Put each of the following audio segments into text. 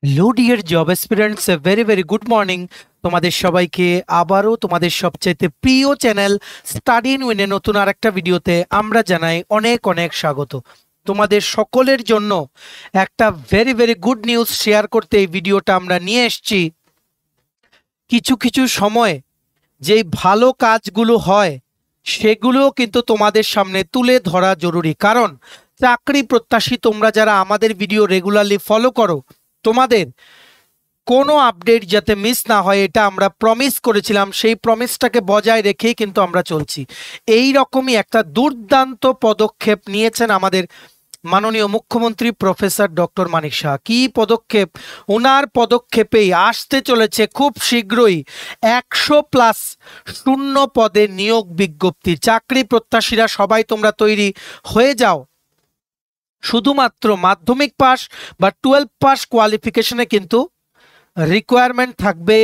Hello dear job aspirants, very very good morning. তোমাদের সবাইকে আবারও তোমাদের সবচাইতে প্রিয় চ্যানেল স্টাডি ইন উইনে নতুন আর একটা ভিডিওতে আমরা জানাই অনেক অনেক স্বাগত। তোমাদের সকলের জন্য একটা very very good news share করতে এই ভিডিওটা আমরা নিয়ে এসেছি। কিছু কিছু সময় যেই ভালো কাজগুলো হয় সেগুলোও কিন্তু তোমাদের সামনে তুলে ধরা জরুরি, কারণ চাকরি প্রত্যাশী তোমরা যারা আমাদের ভিডিও রেগুলারলি ফলো করো, তোমাদের কোনো আপডেট যাতে মিস না হয় এটা আমরা প্রমিস করেছিলাম, সেই প্রমিসটাকে বজায় রেখেই কিন্তু আমরা চলছি। এই রকমই একটা দুর্দান্ত পদক্ষেপ নিয়েছেন আমাদের মাননীয় মুখ্যমন্ত্রী প্রফেসর ডক্টর মানিক সাহা। কি পদক্ষেপ! ওনার পদক্ষেপেই আসতে চলেছে খুব শীঘ্রই 100+ শূন্য পদে নিয়োগ বিজ্ঞপ্তি। চাকরি প্রত্যাশীরা সবাই তোমরা তৈরি হয়ে যাও। শুধুমাত্র মাধ্যমিক পাস বা 12 পাস কোয়ালিফিকেশনে কিন্তু রিকোয়ারমেন্ট থাকবে,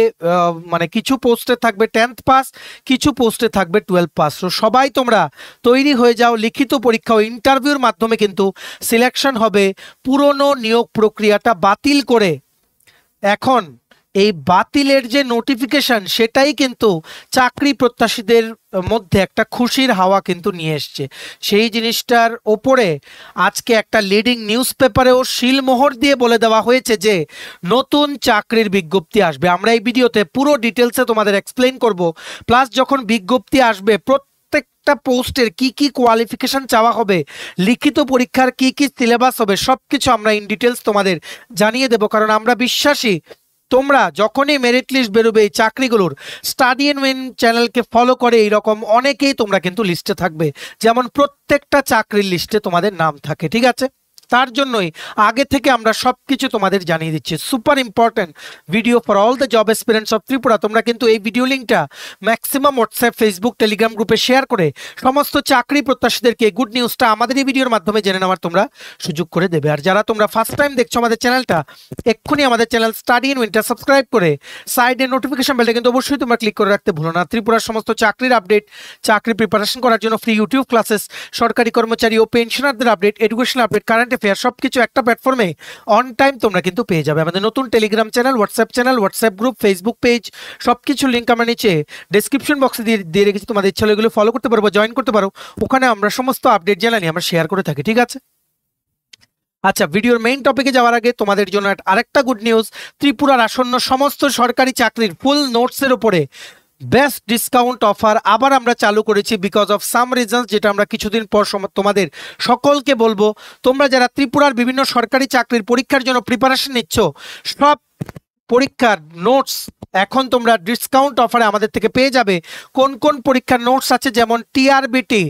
মানে কিছু পোস্টে থাকবে 10th পাস, কিছু পোস্টে থাকবে 12 পাস। তো সবাই তোমরা তৈরি হয়ে যাও। লিখিত পরীক্ষা ও ইন্টারভিউর মাধ্যমে কিন্তু সিলেকশন হবে। পুরনো নিয়োগ প্রক্রিয়াটা বাতিল করে এখন এই বাতিলের যে নোটিফিকেশন সেটাই কিন্তু চাকরি প্রত্যাশীদের মধ্যে একটা খুশির হাওয়া কিন্তু নিয়ে এসছে। সেই জিনিসটার ওপরে আজকে একটা লিডিং নিউজ পেপারেও শিলমোহর দিয়ে বলে দেওয়া হয়েছে যে নতুন চাকরির বিজ্ঞপ্তি আসবে। আমরা এই ভিডিওতে পুরো ডিটেলসে তোমাদের এক্সপ্লেন করব, প্লাস যখন বিজ্ঞপ্তি আসবে প্রত্যেকটা পোস্টের কি কি কোয়ালিফিকেশন চাওয়া হবে, লিখিত পরীক্ষার কি কি সিলেবাস হবে, সবকিছু আমরা ইন ডিটেলস তোমাদের জানিয়ে দেব। কারণ আমরা বিশ্বাসী তোমরা যখনই মেরিট লিস্ট বেরোবে এই চাকরিগুলোর, স্টাডি এন্ড উইন চ্যানেলকে ফলো করে এইরকম অনেকেই তোমরা কিন্তু লিস্টে থাকবে, যেমন প্রত্যেকটা চাকরির লিস্টে তোমাদের নাম থাকে। ঠিক আছে, তার জন্যই আগে থেকে আমরা সবকিছু তোমাদের জানিয়ে দিচ্ছি। Super important video for all the job experience of Tripura. তোমরা কিন্তু এই ভিডিও লিঙ্কটা ম্যাক্সিমাম হোয়াটসঅ্যাপ, ফেসবুক, টেলিগ্রাম গ্রুপে শেয়ার করে সমস্ত চাকরি প্রত্যাশীদেরকে গুড নিউজটা আমাদের এই ভিডিওর মাধ্যমে জেনে নেওয়ার তোমরা সুযোগ করে দেবে। আর যারা তোমরা ফার্স্ট টাইম দেখছো আমাদের চ্যানেলটা, এক্ষুনি আমাদের চ্যানেল স্টাডি ইন উইনটা সাবস্ক্রাইব করে সাইডে নোটিফিকেশন বেলটা কিন্তু অবশ্যই তোমরা ক্লিক করে রাখতে ভুলো না। ত্রিপুরার সমস্ত চাকরির আপডেট, চাকরি প্রিপারেশন করার জন্য ফ্রি ইউটিউব ক্লাসেস, সরকারি কর্মচারী ও পেনশনারদের update, education update, current affair সবকিছু একটা প্ল্যাটফর্মে অন টাইম তোমরা কিন্তু পেয়ে যাবে। আমাদের নতুন Telegram channel, WhatsApp group, Facebook page, সবকিছু লিঙ্ক আমরা নিচে ডেসক্রিপশন বক্সে দিয়ে রেখেছি। তোমাদের ইচ্ছা হলে এগুলো ফলো করতে পারো বা জয়েন করতে পারো। ওখানে আমরা সমস্ত আপডেট জানানি আমরা শেয়ার করে থাকি। ঠিক আছে, আচ্ছা, ভিডিওর মেইন টপিকে যাওয়ার আগে তোমাদের জন্য আরেকটা গুড নিউজ। ত্রিপুরার আসন্ন সমস্ত সরকারি চাকরির ফুল নোটসের উপরে বেস্ট ডিসকাউন্ট অফার আবার আমরা চালু করেছি বিকজ অফ সাম রিজনস, যেটা আমরা কিছুদিন পর তোমাদের সকলকে বলবো। তোমরা যারা ত্রিপুরার বিভিন্ন সরকারি চাকরির পরীক্ষার জন্য প্রিপারেশন নিচ্ছ, সব পরীক্ষার নোটস এখন তোমরা ডিসকাউন্ট অফারে আমাদের থেকে পেয়ে যাবে। কোন কোন পরীক্ষার নোটস আছে, যেমন টিআরবিটি,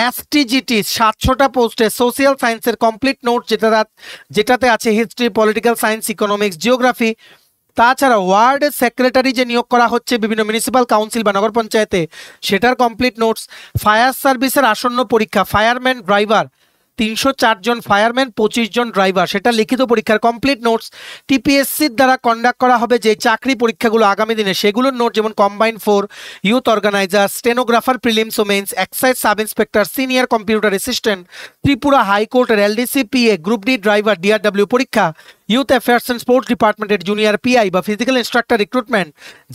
এসটিজিটি 700টা পোস্টে সোশিয়াল সায়েন্সের কমপ্লিট নোটস, যেটাতে আছে history, political science, economics, geography. তাছাড়া ওয়ার্ড সেক্রেটারি যে নিয়োগ করা হচ্ছে বিভিন্ন মিউনিসিপ্যাল কাউন্সিল বা নগর পঞ্চায়েতে, সেটার কমপ্লিট নোটস। ফায়ার সার্ভিসের আসন্ন পরীক্ষা, ফায়ারম্যান, ড্রাইভার 304 জন ফায়ারম্যান, 25 জন ড্রাইভার, সেটা লিখিত পরীক্ষার কমপ্লিট নোটস। টিপিএসসির দ্বারা কন্ডাক্ট করা হবে যে চাকরি পরীক্ষাগুলো আগামী দিনে, সেগুলোর নোট, যেমন combine 4, youth organiser, stenographer, prelims ও mains, excise sub inspector, senior computer assistant, Tripura হাইকোর্টের LDC PA, group D driver, DRW পরীক্ষা, ইউথ অ্যাফেয়ার্স অ্যান্ড স্পোর্টস ডিপার্টমেন্টের জুনিয়র পিআই বা physical instructor recruitment,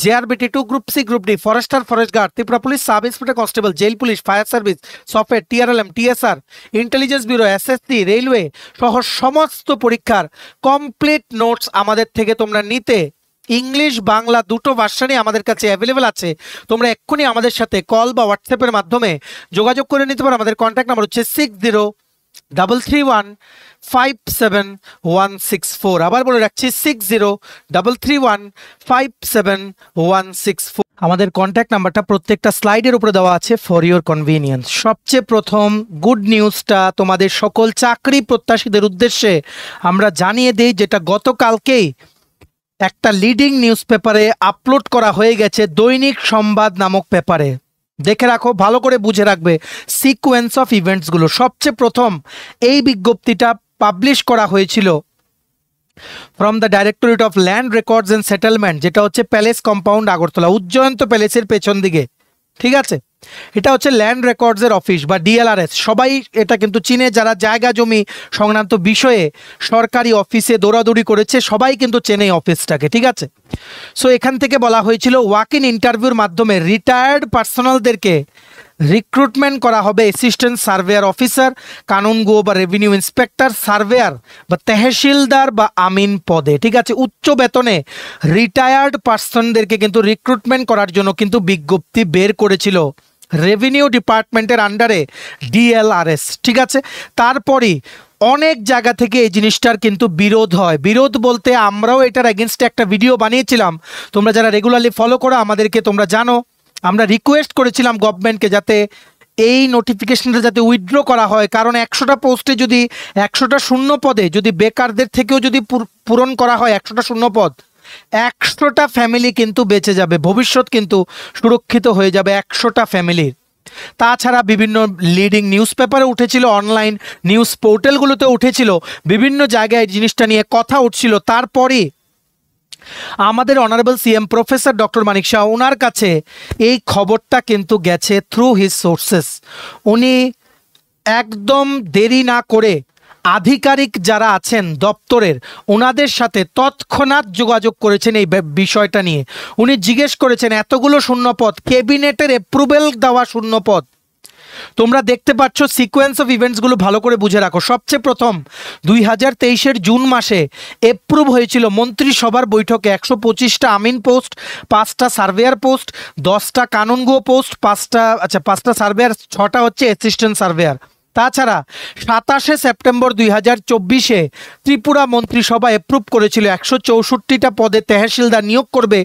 JRBT 2, group C, group D, forester, forest guard, Tripura police sub inspector constable, jail police, fire service, software, TRLM, TSR, intelligence bureau, SSC, railway সহ সমস্ত পরীক্ষার complete notes আমাদের থেকে তোমরা নিতে English Bangla দুটো ভার্সনই আমাদের কাছে অ্যাভেলেবেল আছে। তোমরা এক্ষুনি আমাদের সাথে কল বা হোয়াটসঅ্যাপের মাধ্যমে যোগাযোগ করে নিতে পারো। আমাদের কন্ট্যাক্ট নাম্বার হচ্ছে 6033157164। আবার বলে রাখছি 6033157164। আমাদের কন্ট্যাক্ট নাম্বারটা প্রত্যেকটা স্লাইডের উপরে দেওয়া আছে ফর ইওর কনভিনিয়েন্স। সবচেয়ে প্রথম গুড নিউজটা তোমাদের সকল চাকরি প্রত্যাশীদের উদ্দেশ্যে আমরা জানিয়ে দিই, যেটা গতকালকেই একটা লিডিং নিউজ পেপারে আপলোড করা হয়ে গেছে, দৈনিক সংবাদ নামক পেপারে। দেখে রাখো, ভালো করে বুঝে রাখবে সিকোয়েন্স অফ ইভেন্টসগুলো। সবচেয়ে প্রথম এই বিজ্ঞপ্তিটা পাবলিশ করা হয়েছিল from the directorate of land records and settlement, যেটা হচ্ছে প্যালেস কম্পাউন্ড, আগরতলা, উজ্জয়ন্ত প্যালেসের পেছন দিকে। ঠিক আছে, এটা হচ্ছে ল্যান্ড রেকর্ডসের অফিস বা ডিএলআরএস। সবাই এটা কিন্তু চিনে, যারা জায়গা জমি সংক্রান্ত বিষয়ে সরকারি অফিসে দৌড়াদৌড়ি করেছে সবাই কিন্তু চেনে এই অফিসটাকে, ঠিক আছে। সো এখান থেকে বলা হয়েছিল ওয়াক ইন ইন্টারভিউর মাধ্যমে রিটায়ার্ড পার্সোনালদেরকে রিক্রুটমেন্ট করা হবে অ্যাসিস্ট্যান্ট সার্ভেয়ার অফিসার, কানুনগো বা রেভিনিউ ইন্সপেক্টর, সার্ভেয়ার বা তহসিলদার বা আমিন পদে, ঠিক আছে। উচ্চ বেতনে রিটায়ার্ড পার্সনদেরকে কিন্তু রিক্রুটমেন্ট করার জন্য কিন্তু বিজ্ঞপ্তি বের করেছিল রেভিনিউ ডিপার্টমেন্টের আন্ডারে ডিএলআরএস, ঠিক আছে। তারপরই অনেক জায়গা থেকে এই জিনিসটার কিন্তু বিরোধ হয়। বিরোধ বলতে আমরাও এটার এগেনস্টে একটা ভিডিও বানিয়েছিলাম, তোমরা যারা রেগুলারলি ফলো করো আমাদেরকে তোমরা জানো। আমরা রিকোয়েস্ট করেছিলাম গভর্নমেন্টকে যাতে এই নোটিফিকেশনটা যাতে উইথড্র করা হয়, কারণ 100টা পোস্টে যদি 100টা শূন্য পদে যদি বেকারদের থেকেও যদি পূরণ করা হয় 100টা শূন্য পদ, 100টা ফ্যামিলি কিন্তু বেঁচে যাবে, ভবিষ্যৎ কিন্তু সুরক্ষিত হয়ে যাবে 100টা ফ্যামিলির। তাছাড়া বিভিন্ন লিডিং নিউজ পেপারে উঠেছিল, অনলাইন নিউজ পোর্টালগুলোতে উঠেছিল, বিভিন্ন জায়গায় জিনিসটা নিয়ে কথা উঠছিল। তারপরে আমাদের অনারেবল সিএম প্রফেসর ডক্টর মানিক শাহ, ওনার কাছে এই খবরটা কিন্তু গেছে থ্রু হিজ সোর্সেস। উনি একদম দেরি না করে আধিকারিক যারা আছেন দপ্তরের ওনাদের সাথে তৎক্ষণাৎ যোগাযোগ করেছেন এই বিষয়টা নিয়ে। উনি জিজ্ঞেস করেছেন এতগুলো শূন্যপদ, ক্যাবিনেটের অ্যাপ্রুভেল দেওয়া শূন্যপদ। তোমরা দেখতে পাচ্ছ সিকোয়েন্স অফ ইভেন্টসগুলো ভালো করে বুঝে রাখো। সবচেয়ে প্রথম 2023-এর জুন মাসে অ্যাপ্রুভ হয়েছিল মন্ত্রিসভার বৈঠকে 125টা আমিন পোস্ট, 5টা সার্ভেয়ার পোস্ট, 10টা কানুনগো পোস্ট, 5টা সার্ভেয়ার, 6টা হচ্ছে অ্যাসিস্ট্যান্ট সার্ভেয়ার। তাছাড়া 27শে সেপ্টেম্বর 2024-এ ত্রিপুরা মন্ত্রিসভা অ্যাপ্রুভ করেছিল 164টা পদে তহসিলদার নিয়োগ করবে,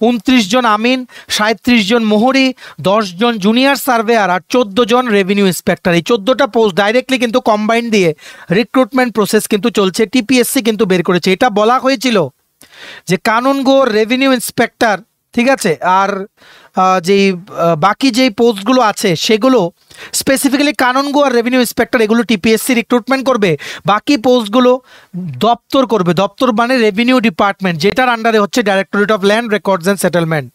29 জন আমিন, 37 জন মোহরি, 10 জন জুনিয়র সার্ভেয়ার আর 14 জন রেভিনিউ ইন্সপেক্টর। এই 14টা পোস্ট ডাইরেক্টলি কিন্তু কম্বাইন দিয়ে রিক্রুটমেন্ট প্রসেস কিন্তু চলছে। টিপিএসসি কিন্তু বের করেছে। এটা বলা হয়েছিল যে কানুনগো রেভিনিউ ইন্সপেক্টর, ঠিক আছে, আর যেই বাকি যেই পোস্টগুলো আছে সেগুলো স্পেসিফিক্যালি কানুনগো আর রেভিনিউ ইন্সপেক্টর এগুলো টিপিএসসি রিক্রুটমেন্ট করবে, বাকি পোস্টগুলো দপ্তর করবে। দপ্তর মানে রেভিনিউ ডিপার্টমেন্ট, যেটার আন্ডারে হচ্ছে directorate of land records and settlement,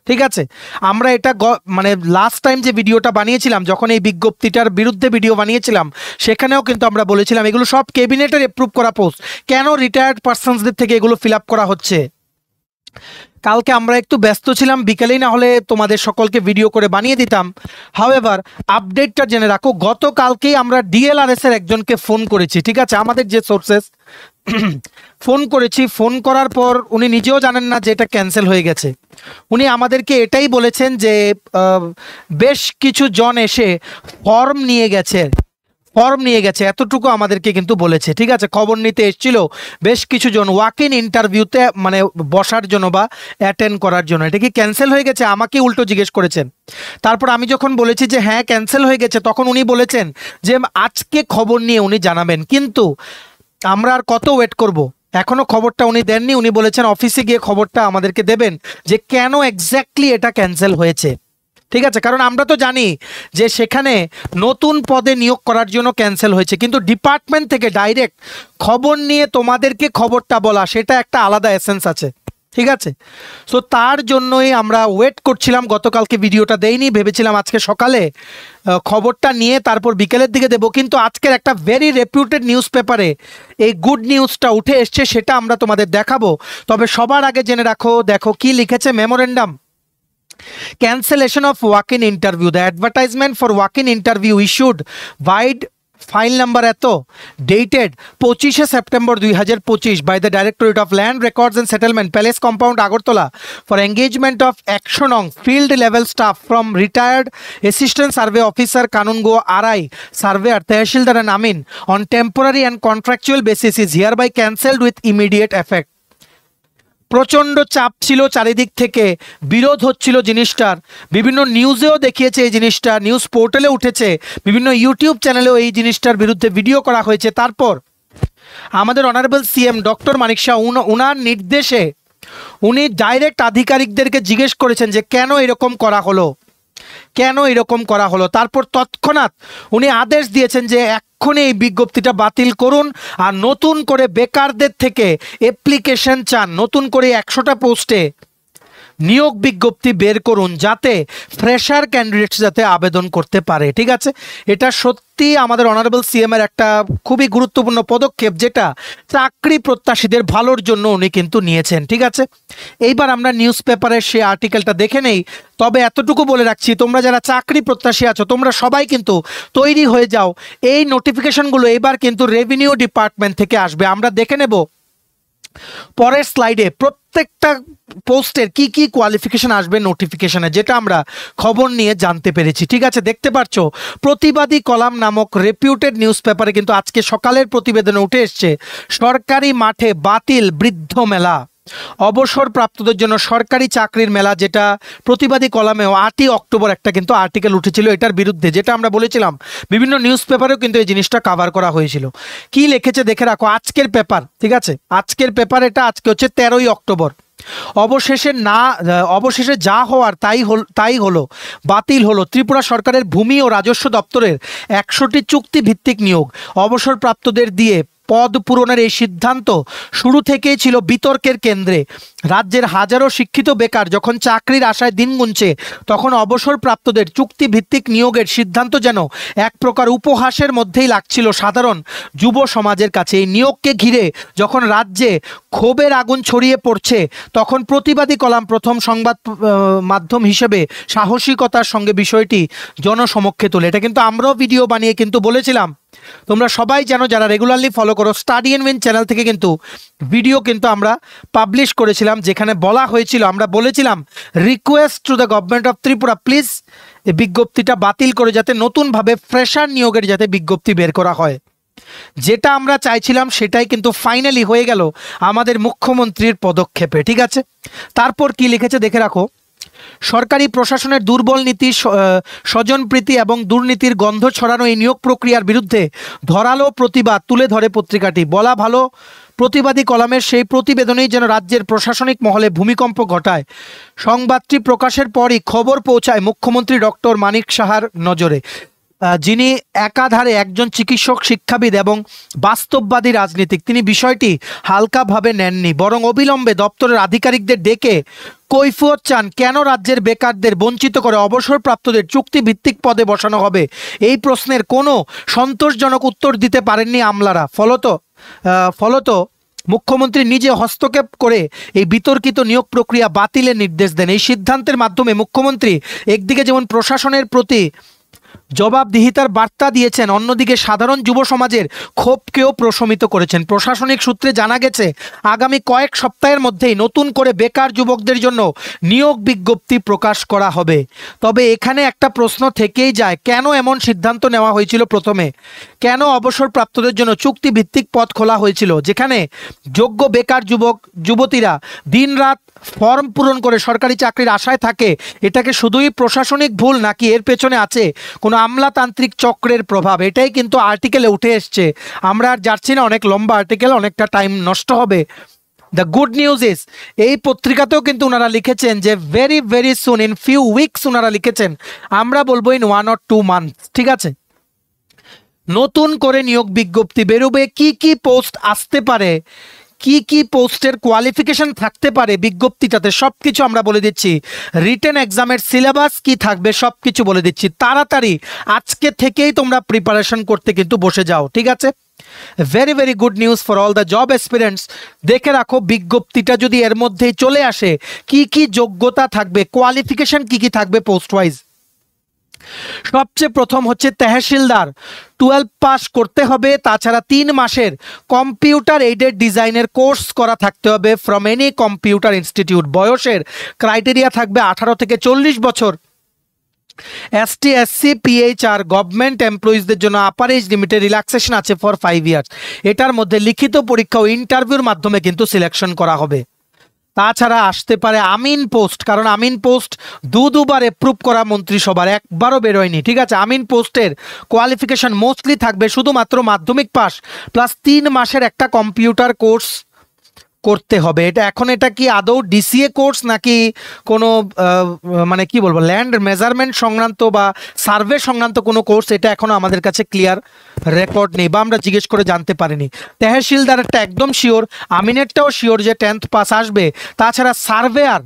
ঠিক আছে। আমরা এটা মানে লাস্ট টাইম যে ভিডিওটা বানিয়েছিলাম, যখন এই বিজ্ঞপ্তিটার বিরুদ্ধে ভিডিও বানিয়েছিলাম, সেখানেও কিন্তু আমরা বলেছিলাম এগুলো সব ক্যাবিনেটের অ্যাপ্রুভ করা পোস্ট, কেন রিটায়ার্ড পার্সনসদের থেকে এগুলো ফিল আপ করা হচ্ছে। কালকে আমরা একটু ব্যস্ত ছিলাম, বিকেলেই না হলে তোমাদের সকলকে ভিডিও করে বানিয়ে দিতাম। হাউএভার আপডেটটা জেনে রাখো, গতকালকেই আমরা ডিএলআরএস এর একজনকে ফোন করেছি, ঠিক আছে, আমাদের যে সোর্সেস ফোন করেছি। ফোন করার পর উনি নিজেও জানেন না যে এটা ক্যান্সেল হয়ে গেছে। উনি আমাদেরকে এটাই বলেছেন যে বেশ কিছু জন এসে ফর্ম নিয়ে গেছে, এতটুকু আমাদেরকে কিন্তু বলেছে, ঠিক আছে। খবর নিতে এসেছিল বেশ কিছু জন ওয়াক ইন ইন্টারভিউতে, মানে বসার জন্য বা অ্যাটেন্ড করার জন্য। এটা কি ক্যান্সেল হয়ে গেছে? আমাকে উল্টো জিজ্ঞেস করেছেন। তারপর আমি যখন বলেছি যে হ্যাঁ ক্যান্সেল হয়ে গেছে, তখন উনি বলেছেন যে আজকে খবর নিয়ে উনি জানাবেন। কিন্তু আমরা আর কত ওয়েট করব? এখনো খবরটা উনি দেননি। উনি বলেছেন অফিসে গিয়ে খবরটা আমাদেরকে দেবেন যে কেন এক্স্যাক্টলি এটা ক্যান্সেল হয়েছে, ঠিক আছে। কারণ আমরা তো জানি যে সেখানে নতুন পদে নিয়োগ করার জন্য ক্যান্সেল হয়েছে, কিন্তু ডিপার্টমেন্ট থেকে ডাইরেক্ট খবর নিয়ে তোমাদেরকে খবরটা বলা, সেটা একটা আলাদা এসেন্স আছে, ঠিক আছে। সো তার জন্যই আমরা ওয়েট করছিলাম, গতকালকে ভিডিওটা দেইনি, ভেবেছিলাম আজকে সকালে খবরটা নিয়ে তারপর বিকেলের দিকে দেবো। কিন্তু আজকের একটা ভেরি রেপুটেড নিউজ পেপারে এই গুড নিউজটা উঠে এসছে, সেটা আমরা তোমাদের দেখাবো। তবে সবার আগে জেনে রাখো, দেখো কি লিখেছে memorandum. Cancellation of walk-in interview. The advertisement for walk-in interview issued wide file number এত ডেটেড 25শে September 2025 by the directorate of land records and settlement, palace compound, Agartala, for engagement of 100 নং field level staff from retired assistant survey officer kanungo RI surveyor tehsildar and amin on temporary and contractual basis is hereby cancelled with immediate effect. প্রচণ্ড চাপ ছিল চারিদিক থেকে, বিরোধ হচ্ছিল জিনিসটার, বিভিন্ন নিউজেও দেখিয়েছে এই জিনিসটা, নিউজ পোর্টালে উঠেছে, বিভিন্ন ইউটিউব চ্যানেলেও এই জিনিসটার বিরুদ্ধে ভিডিও করা হয়েছে। তারপর আমাদের অনারেবল সিএম ডক্টর মানিক শাহ ওনার নির্দেশে উনি ডাইরেক্ট আধিকারিকদেরকে জিজ্ঞেস করেছেন যে কেন এরকম করা হলো, তারপর তৎক্ষণাৎ উনি আদেশ দিয়েছেন যে এক্ষুনি এই বিজ্ঞপ্তিটা বাতিল করুন আর নতুন করে বেকারদের থেকে অ্যাপ্লিকেশন চান, নতুন করে 100টা পোস্টে নিয়োগ বিজ্ঞপ্তি বের করুন যাতে ফ্রেশার ক্যান্ডিডেটস যাতে আবেদন করতে পারে। ঠিক আছে, এটা সত্যি আমাদের অনারেবল সিএম এর একটা খুবই গুরুত্বপূর্ণ পদক্ষেপ, যেটা চাকরি প্রত্যাশীদের ভালোর জন্য উনি কিন্তু নিয়েছেন। ঠিক আছে, এইবার আমরা নিউজ পেপারের সেই আর্টিকেলটা দেখে নেই। তবে এতটুকু বলে রাখছি, তোমরা যারা চাকরি প্রত্যাশী আছো তোমরা সবাই কিন্তু তৈরি হয়ে যাও। এই নোটিফিকেশনগুলো এবার কিন্তু রেভিনিউ ডিপার্টমেন্ট থেকে আসবে। আমরা দেখে নেব পরের স্লাইডে প্রত্যেকটা পোস্টের কি কি কোয়ালিফিকেশন আসবে নোটিফিকেশনে, যেটা আমরা খবর নিয়ে জানতে পেরেছি। ঠিক আছে, দেখতে পাচ্ছ প্রতিবাদী কলাম নামক রেপিউটেড নিউজ পেপারে কিন্তু আজকে সকালের প্রতিবেদনে উঠে এসছে সরকারি মাঠে বাতিল বৃদ্ধ মেলা, অবসরপ্রাপ্তদের জন্য সরকারি চাকরির মেলা, যেটা প্রতিবাদী কলামেও 8ই অক্টোবর একটা কিন্তু আর্টিকেল উঠেছিল এটার বিরুদ্ধে, যেটা আমরা বলেছিলাম বিভিন্ন নিউজ পেপারেও কিন্তু এই জিনিসটা কভার করা হয়েছিল। কি লিখেছে দেখে রাখো আজকের পেপার। ঠিক আছে, আজকের পেপার এটা, আজকে হচ্ছে 13ই অক্টোবর। অবশেষে যা হওয়ার তাই হলো, বাতিল হলো ত্রিপুরা সরকারের ভূমি ও রাজস্ব দপ্তরের 100টি চুক্তি ভিত্তিক নিয়োগ। অবসরপ্রাপ্তদের দিয়ে পদ পূরণের এই সিদ্ধান্ত শুরু থেকেই ছিল বিতর্কের কেন্দ্রে। রাজ্যের হাজারো শিক্ষিত বেকার যখন চাকরির আশায় দিন গুনছে, তখন অবসরপ্রাপ্তদের চুক্তিভিত্তিক নিয়োগের সিদ্ধান্ত যেন এক প্রকার উপহাসের মধ্যেই লাগছিল সাধারণ যুব সমাজের কাছে। এই নিয়োগকে ঘিরে যখন রাজ্যে ক্ষোভের আগুন ছড়িয়ে পড়ছে, তখন প্রতিবাদী কলাম প্রথম সংবাদ মাধ্যম হিসেবে সাহসিকতার সঙ্গে বিষয়টি জনসমক্ষে তোলে। এটা কিন্তু আমরাও ভিডিও বানিয়ে কিন্তু বলেছিলাম, তোমরা সবাই জানো যারা রেগুলারলি ফলো করো, স্টাডি এন্ড উইন চ্যানেল থেকে কিন্তু ভিডিও কিন্তু আমরা পাবলিশ করেছিলাম, যেখানে বলা হয়েছিল, আমরা বলেছিলাম request to the government of Tripura, please এই বিজ্ঞপ্তিটা বাতিল করে যাতে নতুনভাবে ফ্রেশার নিয়োগের যাতে বিজ্ঞপ্তি বের করা হয়। যেটা আমরা চাইছিলাম সেটাই কিন্তু ফাইনালি হয়ে গেল আমাদের মুখ্যমন্ত্রীর পদক্ষেপে। ঠিক আছে, তারপর কি লিখেছে দেখে রাখো, সরকারি প্রশাসনের দুর্বল নীতি, স্বজনপ্রীতি এবং দুর্নীতির গন্ধ ছড়ানো এই নিয়োগ প্রক্রিয়ার বিরুদ্ধে ধরালো প্রতিবাদ তুলে ধরে পত্রিকাটি। বলা ভালো, প্রতিবাদী কলামের সেই প্রতিবেদনেই যেন রাজ্যের প্রশাসনিক মহলে ভূমিকম্প ঘটায়। সংবাদটি প্রকাশের পরই খবর পৌঁছায় মুখ্যমন্ত্রী ডক্টর মানিক সাহার নজরে, যিনি একাধারে একজন চিকিৎসক, শিক্ষাবিদ এবং বাস্তববাদী রাজনীতিক। তিনি বিষয়টি হালকাভাবে নেননি, বরং অবিলম্বে দপ্তরের আধিকারিকদের ডেকে কৈফিয়ত চান কেন রাজ্যের বেকারদের বঞ্চিত করে অবসরপ্রাপ্তদের চুক্তিভিত্তিক পদে বসানো হবে। এই প্রশ্নের কোনো সন্তোষজনক উত্তর দিতে পারেননি আমলারা। ফলত মুখ্যমন্ত্রী নিজে হস্তক্ষেপ করে এই বিতর্কিত নিয়োগ প্রক্রিয়া বাতিলের নির্দেশ দেন। এই সিদ্ধান্তের মাধ্যমে মুখ্যমন্ত্রী একদিকে যেমন প্রশাসনের প্রতি জবাবদিহিতার বার্তা দিয়েছেন, অন্যদিকে সাধারণ যুব সমাজের ক্ষোভকেও প্রশমিত করেছেন। প্রশাসনিক সূত্রে জানা গেছে আগামী কয়েক সপ্তাহের মধ্যেই নতুন করে বেকার যুবকদের জন্য নিয়োগ বিজ্ঞপ্তি প্রকাশ করা হবে। তবে এখানে একটা প্রশ্ন থেকেই যায়, কেন এমন সিদ্ধান্ত নেওয়া হয়েছিল প্রথমে? কেন অবসরপ্রাপ্তদের জন্য চুক্তিভিত্তিক পদ খোলা হয়েছিল, যেখানে যোগ্য বেকার যুবতীরা দিনরাত ফর্ম পূরণ করে সরকারি চাকরির আশায় থাকে? এটাকে শুধুই প্রশাসনিক ভুল, নাকি এর পেছনে আছে কোনো আমলাতান্ত্রিক চক্রের প্রভাব? এটাই কিন্তু আর্টিকেলে উঠে এসছে। আমরা আর যাচ্ছি না, অনেক লম্বা আর্টিকেল, অনেকটা টাইম নষ্ট হবে। দ্য গুড নিউজ ইজ, এই পত্রিকাতেও কিন্তু ওনারা লিখেছেন যে very very soon, in few weeks, ওনারা লিখেছেন, আমরা বলবো ইন 1 or 2 months। ঠিক আছে, নতুন করে নিয়োগ বিজ্ঞপ্তি বেরোবে, কি কি পোস্ট আসতে পারে, কি কি পোস্টের কোয়ালিফিকেশন থাকতে পারে বিজ্ঞপ্তিটাতে, সবকিছু আমরা বলে দিচ্ছি। রিটেন এক্সামের সিলেবাস কি থাকবে সবকিছু বলে দিচ্ছি। তাড়াতাড়ি আজকে থেকেই তোমরা প্রিপারেশন করতে কিন্তু বসে যাও। ঠিক আছে, very very good news for all the job aspirants. দেখে রাখো বিজ্ঞপ্তিটা যদি এর মধ্যেই চলে আসে, কি কি যোগ্যতা থাকবে, কোয়ালিফিকেশন কি কি থাকবে পোস্ট ওয়াইজ। সবচেয়ে প্রথম হচ্ছে তহসিলদার, 12 পাস করতে হবে, তাছাড়া 3 মাসের কম্পিউটার এইডেড ডিজাইনের কোর্স করা থাকতে হবে ফ্রম এনি কম্পিউটার ইনস্টিটিউট। বয়সের ক্রাইটেরিয়া থাকবে 18 থেকে 40 বছর। এসটি, এসসি, পিএইচআর গভর্নমেন্ট এমপ্লয়িজদের জন্য আপার এজ লিমিটে রিল্যাক্সেশন আছে ফর 5 ইয়ার্স। এটার মধ্যে লিখিত পরীক্ষা ও ইন্টারভিউর মাধ্যমে কিন্তু সিলেকশন করা হবে। তাছাড়া আসতে পারে আমিন পোস্ট, কারণ আমিন পোস্ট দুবার অ্যাপ্রুভ করা মন্ত্রিসভার, একবারও বেরোয়নি। ঠিক আছে, আমিন পোস্টের কোয়ালিফিকেশন মোস্টলি থাকবে শুধুমাত্র মাধ্যমিক পাস প্লাস 3 মাসের একটা কম্পিউটার কোর্স করতে হবে। এটা কি আদৌ ডিসিএ কোর্স নাকি কোনো মানে কি বলবো ল্যান্ড মেজারমেন্ট সংক্রান্ত বা সার্ভে সংক্রান্ত কোনো কোর্স, এটা এখনো আমাদের কাছে ক্লিয়ার রেকর্ড নেই বা আমরা জিজ্ঞেস করে জানতে পারিনি। তহসিলদারেরটা একদম শিওর, আমিনেরটাও শিওর যে 10th পাস আসবে। তাছাড়া সার্ভেয়ার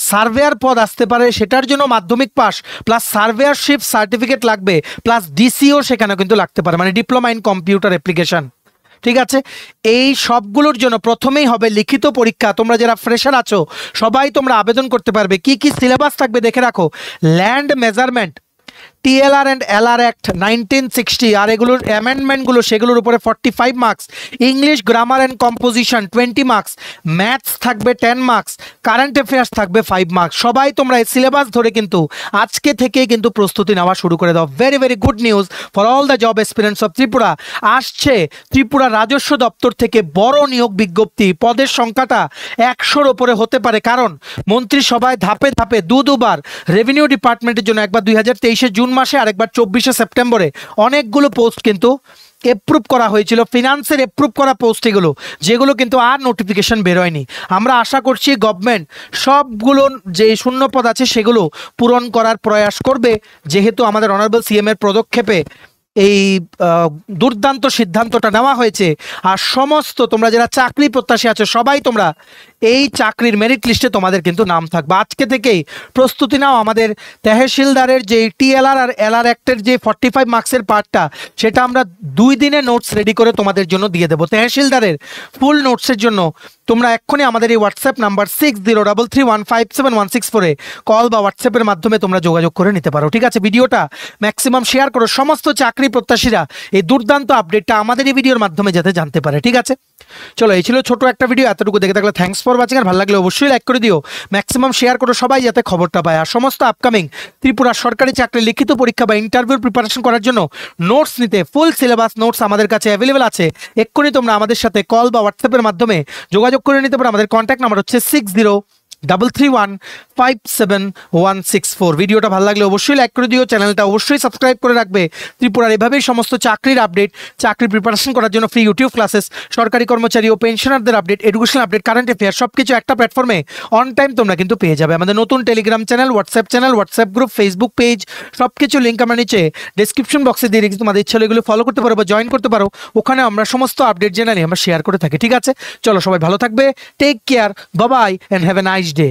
সার্ভেয়ার পদ আসতে পারে, সেটার জন্য মাধ্যমিক পাস প্লাস সার্ভেয়ারশিপ সার্টিফিকেট লাগবে, প্লাস ডিসিও সেখানে কিন্তু লাগতে পারে, মানে ডিপ্লোমা ইন কম্পিউটার অ্যাপ্লিকেশন। ঠিক আছে, এই সবগুলোর জন্য প্রথমেই হবে লিখিত পরীক্ষা। তোমরা যারা ফ্রেশার আছো সবাই তোমরা আবেদন করতে পারবে। কি কি সিলেবাস থাকবে দেখে রাখো। Land measurement, TLR and LR act 1960 আর এগুলোর অ্যামেন্ডমেন্টগুলো, সেগুলোর উপরে 45 marks. English grammar and composition 20 marks. Maths থাকবে 10 মার্কস। কারেন্ট অ্যাফেয়ার্স থাকবে 5 মার্কস। সবাই তোমরা এই সিলেবাস ধরে কিন্তু আজকে থেকেই কিন্তু প্রস্তুতি নেওয়া শুরু করে দাও। Very very good news for all the job aspirants of Tripura. আসছে ত্রিপুরা রাজস্ব দপ্তর থেকে বড় নিয়োগ বিজ্ঞপ্তি। পদের সংখ্যাটা 100-র ওপরে হতে পারে, কারণ মন্ত্রিসভায় ধাপে ধাপে দুবার রেভিনিউ ডিপার্টমেন্টের জন্য, একবার 2023 জুন মাসে আর একবার 24 সেপ্টেম্বরে অনেকগুলো পোস্ট কিন্তু এপ্রুভ করা হয়েছিল। ফিনান্সের এপ্রুভ করা পোস্ট এগুলো, যেগুলো কিন্তু আর নোটিফিকেশন বেরোয়নি। আমরা আশা করছি গভর্নমেন্ট সবগুলো যে শূন্য পদ আছে সেগুলো পূরণ করার প্রয়াস করবে, যেহেতু আমাদের অনারেবল সিএম এর পদক্ষেপে এই দুর্দান্ত সিদ্ধান্তটা নেওয়া হয়েছে। আর সমস্ত তোমরা যারা চাকরি প্রত্যাশী আছো সবাই তোমরা এই চাকরির মেরিট লিস্টে তোমাদের কিন্তু নাম থাকবে। আজকে থেকেই প্রস্তুতি নাও। আমাদের তহসিলদারের যে টিএলআর আর এলআর অ্যাক্টের যে 45 মার্কসের পার্টটা, সেটা আমরা 2 দিনে নোটস রেডি করে তোমাদের জন্য দিয়ে দেবো। তহসিলদারের ফুল নোটসের জন্য তোমরা এক্ষুনি আমাদের এই হোয়াটসঅ্যাপ নাম্বার 6033157164 কল বা হোয়াটসঅ্যাপের মাধ্যমে তোমরা যোগাযোগ করে নিতে পারো। ঠিক আছে, ভিডিওটা ম্যাক্সিমাম শেয়ার করো, সমস্ত চাকরি প্রত্যাশীরা এই দুর্দান্ত আপডেটটা আমাদের এই ভিডিওর মাধ্যমে যাতে জানতে পারে। ঠিক আছে, চলো এই ছিল ছোট একটা ভিডিও। এতটুকু দেখে থাকলে থ্যাঙ্কস ফর ওয়াচিং। আর ভালো লাগলে অবশ্যই লাইক করে দিও, ম্যাক্সিমাম শেয়ার করো, সবাই যাতে খবরটা পায়। আর সমস্ত আপকামিং ত্রিপুরা সরকারি চাকরি লিখিত পরীক্ষা বা ইন্টারভিউর প্রিপারেশন করার জন্য নোটস নিতে ফুল সিলেবাস নোটস আমাদের কাছে অ্যাভেলেবেল আছে। এক্ষুনি তোমরা আমাদের সাথে কল বা হোয়াটসঅ্যাপের মাধ্যমে যোগাযোগ করে নিতে পারো। আমাদের কন্ট্যাক্ট নাম্বার হচ্ছে 6033157164। ভিডিওটা ভালো লাগলে অবশ্যই লাইক করে দিও, চ্যানেলটা অবশ্যই সাবস্ক্রাইব করে রাখবে। ত্রিপুরার এভাবেই সমস্ত চাকরির আপডেট, চাকরি প্রিপারেশন করার জন্য ফ্রি ইউটিউব ক্লাসেস, সরকারি কর্মচারী ও পেনশনারদের update, educational update, current affair সবকিছু একটা প্ল্যাটফর্মে অন টাইম তোমরা কিন্তু পেয়ে যাবে। আমাদের নতুন Telegram channel, WhatsApp group, Facebook page, সবকিছু লিঙ্ক আমরা নিচে ডেসক্রিপশন বক্সে দিয়ে রেখেছি। তোমাদের ইচ্ছা হলে এগুলো ফলো করতে পারো বা জয়েন করতে পারো। ওখানে আমরা সমস্ত আপডেট জেনারেলি আমরা শেয়ার করে থাকি। ঠিক আছে, চলো সবাই ভালো থাকবে, take care, bye bye and have a nice day.